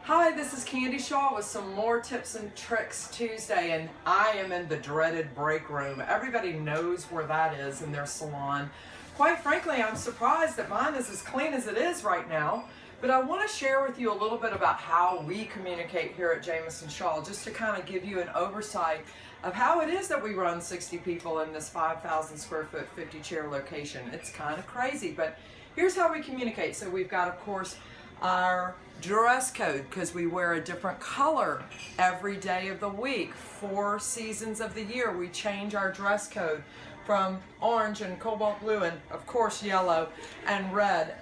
Hi, this is Candy Shaw with some more Tips and Tricks Tuesday, and I am in the dreaded break room. Everybody knows where that is in their salon. Quite frankly, I'm surprised that mine is as clean as it is right now, but I want to share with you a little bit about how we communicate here at Jamison Shaw, just to kind of give you an oversight of how it is that we run 60 people in this 5,000 square foot, 50 chair location. It's kind of crazy, but here's how we communicate. So we've got, of course, our dress code, because we wear a different color every day of the week. 4 seasons of the year we change our dress code from orange and cobalt blue and of course yellow and red,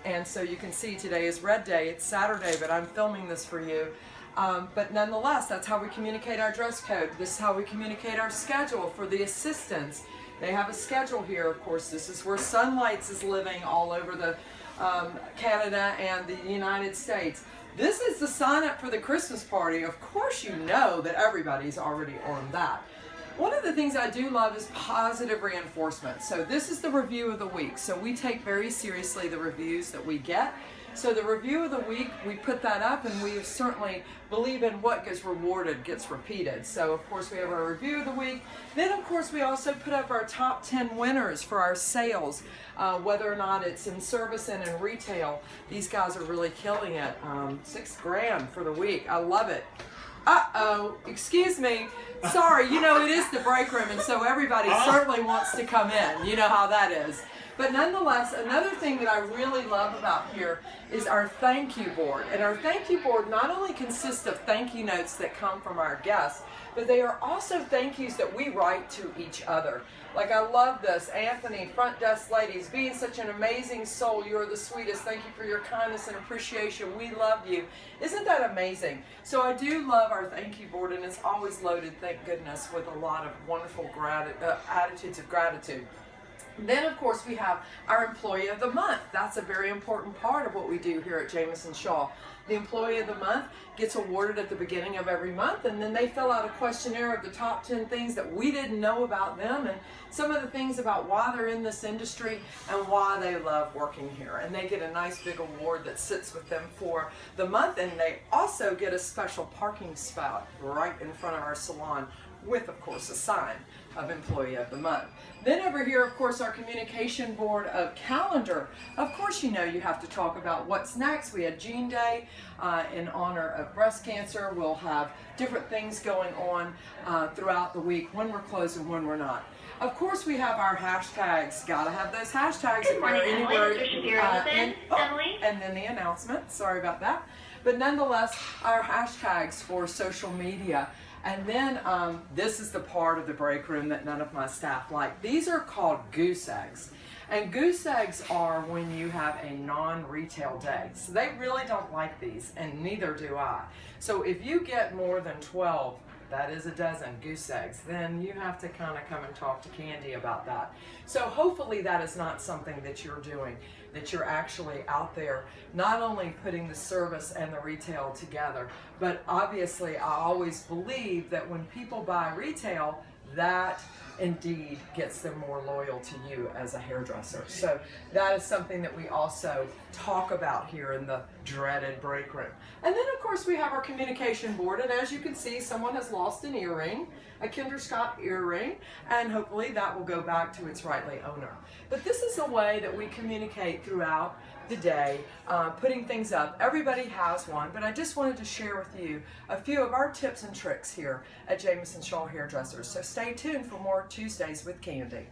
and so you can see today is red day. It's Saturday, but I'm filming this for you, but nonetheless, that's how we communicate our dress code. This is how we communicate our schedule for the assistants. They have a schedule here. Of course, this is where Sunlights is living all over the Canada and the United States. This is the sign up for the Christmas party. Of course, you know that everybody's already on that. One of the things I do love is positive reinforcement. So this is the review of the week. So we take very seriously the reviews that we get. So the review of the week, we put that up, and we certainly believe in what gets rewarded gets repeated. So of course we have our review of the week. Then of course we also put up our top 10 winners for our sales, whether or not it's in service and in retail. These guys are really killing it. $6 grand for the week. I love it. Uh-oh, excuse me. Sorry, you know, it is the break room, and so everybody certainly wants to come in. You know how that is. But nonetheless, another thing that I really love about here is our thank you board. And our thank you board not only consists of thank you notes that come from our guests, but they are also thank yous that we write to each other. Like, I love this. Anthony, front desk ladies, being such an amazing soul. You are the sweetest. Thank you for your kindness and appreciation. We love you. Isn't that amazing? So I do love our thank you board, and it's always loaded, thank goodness, with a lot of wonderful attitudes of gratitude. Then, of course, we have our Employee of the Month. That's a very important part of what we do here at Jamison Shaw. The Employee of the Month gets awarded at the beginning of every month, and then they fill out a questionnaire of the top 10 things that we didn't know about them, and some of the things about why they're in this industry and why they love working here. And they get a nice big award that sits with them for the month, and they also get a special parking spot right in front of our salon with, of course, a sign of Employee of the Month. Then over here, of course, our communication board of calendar. Of course, you know you have to talk about what's next. We had Jean Day in honor of breast cancer. We'll have different things going on throughout the week, when we're closed and when we're not. Of course, we have our hashtags. Gotta have those hashtags. Good morning, Emily. And then the announcement. Sorry about that. But nonetheless, our hashtags for social media. And then this is the part of the break room that none of my staff like. These are called goose eggs. And goose eggs are when you have a non-retail day. So they really don't like these, and neither do I. So if you get more than 12, that is a dozen goose eggs, then you have to kind of come and talk to Candy about that. So hopefully that is not something that you're doing, that you're actually out there not only putting the service and the retail together, but obviously I always believe that when people buy retail, that indeed gets them more loyal to you as a hairdresser. So that is something that we also talk about here in the dreaded break room. And then of course we have our communication board, and as you can see, someone has lost an earring, a Kinder Scott earring, and hopefully that will go back to its rightly owner. But this is a way that we communicate throughout the day, putting things up. Everybody has one, but I just wanted to share with you a few of our tips and tricks here at Jamison Shaw Hairdressers. So stay tuned for more Tuesdays with Candy.